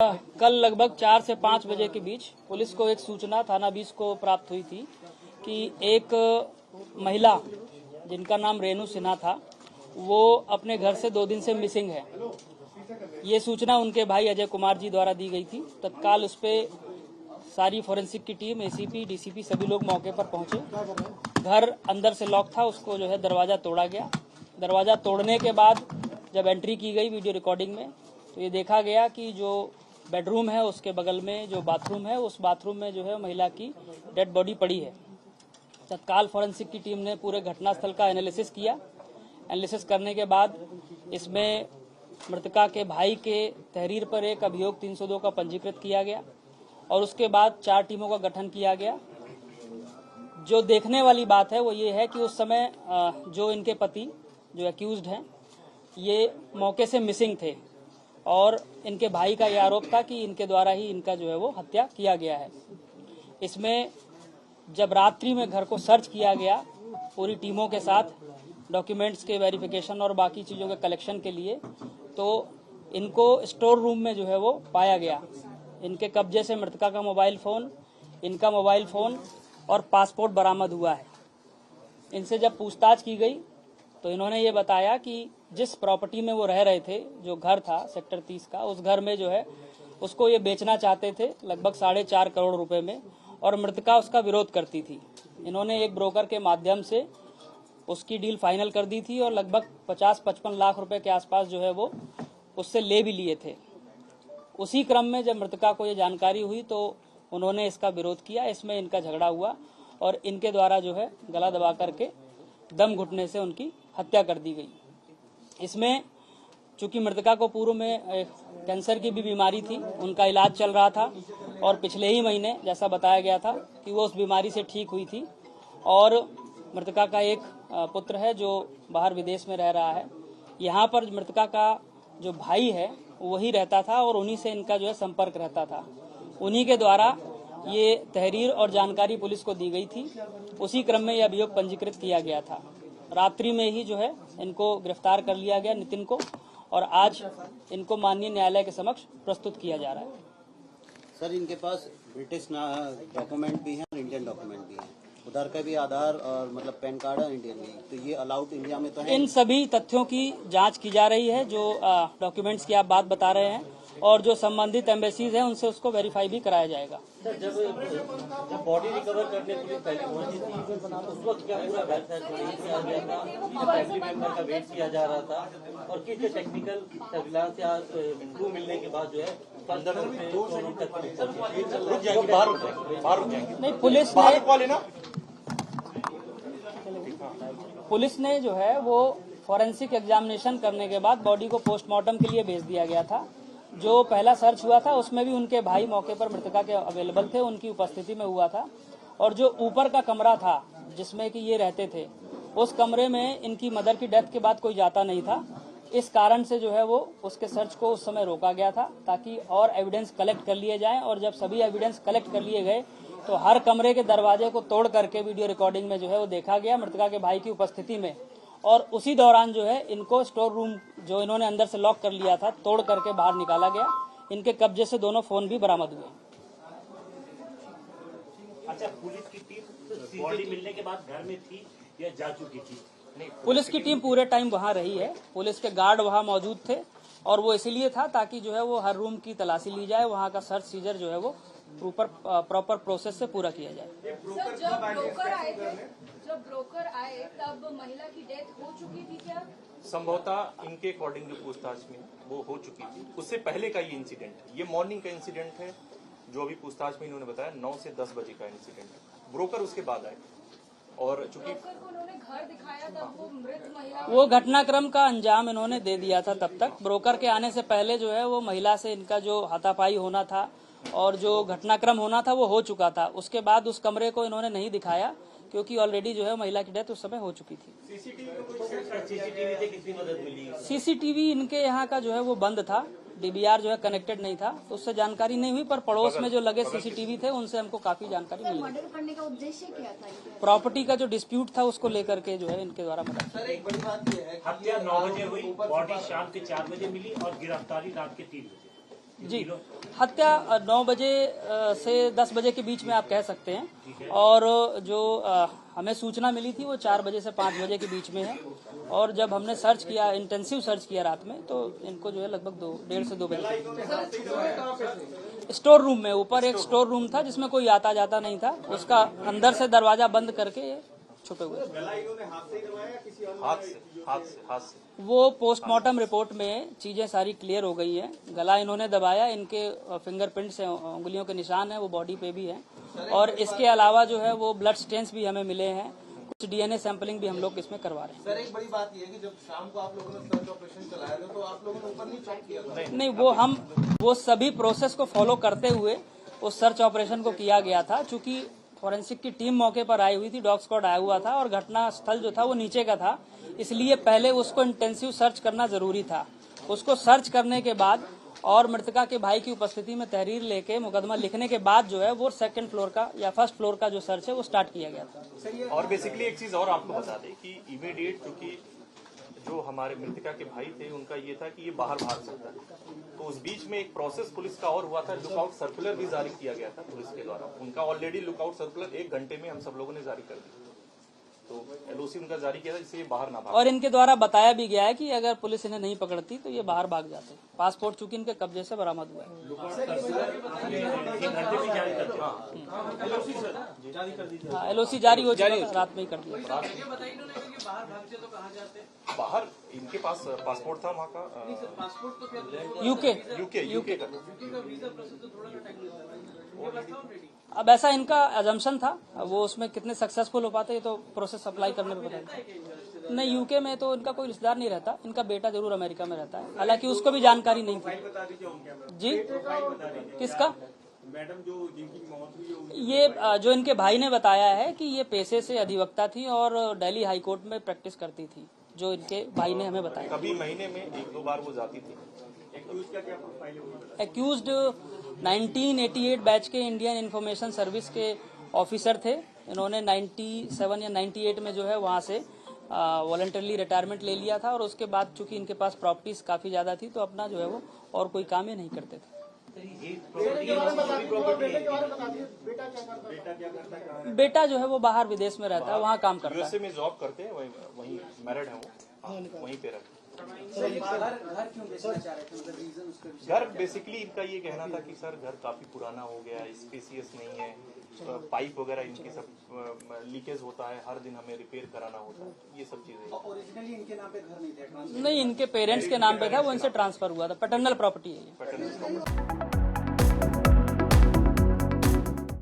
कल लगभग 4 से 5 बजे के बीच पुलिस को एक सूचना थाना 20 को प्राप्त हुई थी कि एक महिला जिनका नाम रेणु सिन्हा था वो अपने घर से 2 दिन से मिसिंग है। ये सूचना उनके भाई अजय कुमार जी द्वारा दी गई थी। तत्काल उस पर सारी फोरेंसिक की टीम, एसीपी, डीसीपी सभी लोग मौके पर पहुंचे। घर अंदर से लॉक था, उसको जो है दरवाजा तोड़ा गया। दरवाजा तोड़ने के बाद जब एंट्री की गई वीडियो रिकॉर्डिंग में तो ये देखा गया कि जो बेडरूम है उसके बगल में जो बाथरूम है उस बाथरूम में जो है महिला की डेड बॉडी पड़ी है। तत्काल फोरेंसिक की टीम ने पूरे घटनास्थल का एनालिसिस किया। एनालिसिस करने के बाद इसमें मृतका के भाई के तहरीर पर एक अभियोग 302 का पंजीकृत किया गया और उसके बाद 4 टीमों का गठन किया गया। जो देखने वाली बात है वो ये है कि उस समय जो इनके पति जो एक्यूज्ड हैं ये मौके से मिसिंग थे और इनके भाई का यह आरोप था कि इनके द्वारा ही इनका जो है वो हत्या किया गया है। इसमें जब रात्रि में घर को सर्च किया गया पूरी टीमों के साथ डॉक्यूमेंट्स के वेरिफिकेशन और बाकी चीज़ों के कलेक्शन के लिए, तो इनको स्टोर रूम में जो है वो पाया गया। इनके कब्जे से मृतका का मोबाइल फ़ोन, इनका मोबाइल फ़ोन और पासपोर्ट बरामद हुआ है। इनसे जब पूछताछ की गई तो इन्होंने ये बताया कि जिस प्रॉपर्टी में वो रह रहे थे, जो घर था सेक्टर 30 का, उस घर में जो है उसको ये बेचना चाहते थे लगभग 4.5 करोड़ रुपए में और मृतका उसका विरोध करती थी। इन्होंने एक ब्रोकर के माध्यम से उसकी डील फाइनल कर दी थी और लगभग 50-55 लाख रुपए के आसपास जो है वो उससे ले भी लिए थे। उसी क्रम में जब मृतका को ये जानकारी हुई तो उन्होंने इसका विरोध किया। इसमें इनका झगड़ा हुआ और इनके द्वारा जो है गला दबा करके दम घुटने से उनकी हत्या कर दी गई। इसमें चूंकि मृतका को पूर्व में कैंसर की भी बीमारी थी, उनका इलाज चल रहा था और पिछले ही महीने जैसा बताया गया था कि वो उस बीमारी से ठीक हुई थी और मृतका का एक पुत्र है जो बाहर विदेश में रह रहा है। यहाँ पर मृतका का जो भाई है वही रहता था और उन्हीं से इनका जो है संपर्क रहता था। उन्हीं के द्वारा ये तहरीर और जानकारी पुलिस को दी गई थी। उसी क्रम में यह अभियोग पंजीकृत किया गया था। रात्रि में ही जो है इनको गिरफ्तार कर लिया गया, नितिन को, और आज इनको माननीय न्यायालय के समक्ष प्रस्तुत किया जा रहा है। सर, इनके पास ब्रिटिश डॉक्यूमेंट भी हैं और इंडियन डॉक्यूमेंट भी हैं। उधर का भी आधार और मतलब पैन कार्ड है इंडियन भी, तो ये अलाउड इंडिया में तो है। इन सभी तथ्यों की जांच की जा रही है जो डॉक्यूमेंट्स की आप बात बता रहे हैं और जो संबंधित एम्बेसीज हैं उनसे उसको वेरीफाई भी कराया जाएगा। सर, जब बॉडी रिकवर करने के लिए पहले पहुंची थी उस वक्त क्या पूरा घर किया गया था, फैमिली मेंबर का वेट किया जा रहा था और किस टेक्निकल सर्विलांस या क्लू मिलने के बाद जो है नहीं, पुलिस ने जो है वो फॉरेंसिक एग्जामिनेशन करने के बाद बॉडी को पोस्टमार्टम के लिए भेज दिया गया था। जो पहला सर्च हुआ था उसमें भी उनके भाई मौके पर मृतका के अवेलेबल थे, उनकी उपस्थिति में हुआ था। और जो ऊपर का कमरा था जिसमें कि ये रहते थे, उस कमरे में इनकी मदर की डेथ के बाद कोई जाता नहीं था। इस कारण से जो है वो उसके सर्च को उस समय रोका गया था ताकि और एविडेंस कलेक्ट कर लिए जाएं। और जब सभी एविडेंस कलेक्ट कर लिए गए तो हर कमरे के दरवाजे को तोड़ करके वीडियो रिकॉर्डिंग में जो है वो देखा गया मृतका के भाई की उपस्थिति में। और उसी दौरान जो है इनको स्टोर रूम जो इन्होंने अंदर से लॉक कर लिया था तोड़ करके बाहर निकाला गया। इनके कब्जे से दोनों फोन भी बरामद हुए। अच्छा, पुलिस की टीम बॉडी मिलने के बाद घर में थी या जा चुकी थी? पुलिस की टीम पूरे टाइम वहां रही है। पुलिस के गार्ड वहां मौजूद थे और वो इसीलिए था ताकि जो है वो हर रूम की तलाशी ली जाए, वहां का सर्च सीजर जो है वो प्रॉपर प्रोसेस से पूरा किया जाए। सर, जब ब्रोकर आए तब महिला की डेथ हो चुकी थी क्या? संभवतः इनके अकॉर्डिंग जो पूछताछ में वो हो चुकी थी। उससे पहले का ये इंसिडेंट, ये मॉर्निंग का इंसिडेंट है जो अभी पूछताछ में इन्होंने बताया 9 से 10 बजे का इंसिडेंट है। ब्रोकर उसके बाद आए और चूंकि उन्होंने घर दिखाया तब वो मृत महिला, वो घटनाक्रम का अंजाम इन्होंने दे दिया था। तब तक ब्रोकर के आने से पहले जो है वो महिला से इनका जो हाथापाई होना था और जो घटनाक्रम होना था वो हो चुका था। उसके बाद उस कमरे को इन्होंने नहीं दिखाया क्योंकि ऑलरेडी जो है महिला की डेथ उस समय हो चुकी थी। सीसीटीवी से कितनी मदद मिली? सीसीटीवी इनके यहाँ का जो है वो बंद था, डीवीआर जो है कनेक्टेड नहीं था, तो उससे जानकारी नहीं हुई। पर पड़ोस में जो लगे सीसीटीवी थे उनसे हमको काफी जानकारी मिली। मर्डर करने का उद्देश्य क्या था? प्रॉपर्टी का जो डिस्प्यूट था उसको लेकर के जो है इनके द्वारा मदद। सर, एक बड़ी बात यह है हत्या 9 बजे हुई, बॉडी शाम के 4 बजे मिली और गिरफ्तारी रात के 3 बजे। जी, हत्या 9 बजे से 10 बजे के बीच में आप कह सकते हैं, और जो हमें सूचना मिली थी वो 4 बजे से 5 बजे के बीच में है, और जब हमने सर्च किया, इंटेंसिव सर्च किया रात में, तो इनको जो है लगभग 1:30 से 2 बजे स्टोर रूम में, ऊपर एक स्टोर रूम था जिसमें कोई आता जाता नहीं था, उसका अंदर से दरवाजा बंद करके ये छुपे हुए। हाथ से वो पोस्टमार्टम रिपोर्ट में चीजें सारी क्लियर हो गई है। गला इन्होंने दबाया, इनके फिंगरप्रिंट्स से उंगलियों के निशान है, वो बॉडी पे भी है, और इसके अलावा जो है वो ब्लड स्टेन्स भी हमें मिले हैं, कुछ डीएनए सैंपलिंग भी हम लोग इसमें करवा रहे हैं। सर, एक बड़ी बात यह है कि जब शाम को आप लोगों ने सर्च ऑपरेशन चलाया था तो आप लोगों ने ऊपर नहीं चेक किया था? नहीं, वो सभी प्रोसेस को फॉलो करते हुए उस सर्च ऑपरेशन को किया गया था। चूंकि फॉरेंसिक की टीम मौके पर आई हुई थी, डॉग स्क्वाड आया हुआ था, और घटना स्थल जो था वो नीचे का था, इसलिए पहले उसको इंटेंसिव सर्च करना जरूरी था। उसको सर्च करने के बाद और मृतका के भाई की उपस्थिति में तहरीर लेके मुकदमा लिखने के बाद जो है वो सेकंड फ्लोर का या फर्स्ट फ्लोर का जो सर्च है वो स्टार्ट किया गया था। और बेसिकली एक चीज और आपको बता दें कि इमीडिएट चूंकि जो हमारे मृतका के भाई थे उनका ये था कि ये बाहर भाग सकता है, तो उस बीच में एक प्रोसेस पुलिस का और हुआ था, लुकआउट सर्कुलर भी जारी किया गया था पुलिस के द्वारा। उनका ऑलरेडी लुकआउट सर्कुलर 1 घंटे में हम सब लोगों ने जारी कर दिया, तो एलओसी उनका जारी किया था जिससे ये बाहर ना भाग। और इनके द्वारा बताया भी गया है कि अगर पुलिस इन्हें नहीं पकड़ती तो ये बाहर भाग जाते। पासपोर्ट चूंकि इनके कब्जे से बरामद हुआ है। हाँ, एलओसी जारी हो चुका था, रात में ही कर दिया। बाहर इनके पास पासपोर्ट था वहाँ का, यूके का। अब ऐसा इनका अजम्पशन था, वो उसमें कितने सक्सेसफुल हो पाते ये तो प्रोसेस अप्लाई करने पे पता नहीं। यूके में तो इनका कोई रिश्तेदार नहीं रहता, इनका बेटा जरूर अमेरिका में रहता है, हालांकि उसको भी जानकारी नहीं थी। जी, किसका? मैडम जो जिनकी मौत हुई, ये जो इनके भाई ने बताया है कि ये पेशे से अधिवक्ता थी और दिल्ली हाई कोर्ट में प्रैक्टिस करती थी, जो इनके भाई ने हमें बताया। कभी महीने में 1-2 बार वो जाती थी। एक्यूज्ड 1988 बैच के इंडियन इंफॉर्मेशन सर्विस के ऑफिसर थे। इन्होंने 97 या 98 में जो है वहां से वॉलंटरली रिटायरमेंट ले लिया था, और उसके बाद चूंकि इनके पास प्रॉपर्टीज काफी ज्यादा थी तो अपना जो है वो और कोई काम ये नहीं करते थे। बेटा जो है वो बाहर विदेश में रहता है, वहाँ काम करता है। यूएसए में जॉब करते हैं, वहीं मैरिड है वो, वहीं पे रहते। घर बेसिकली इनका ये कहना था कि सर घर काफी पुराना हो गया है, स्पेसियस नहीं है, पाइप वगैरह इनके सब लीकेज होता है, हर दिन हमें रिपेयर कराना होता है, ये सब चीजें। ओरिजिनली इनके नाम पे घर नहीं थे? नहीं, इनके पेरेंट्स के नाम पे था, वो इनसे ट्रांसफर हुआ था, पैटर्नल प्रॉपर्टी है ये। पैटर्न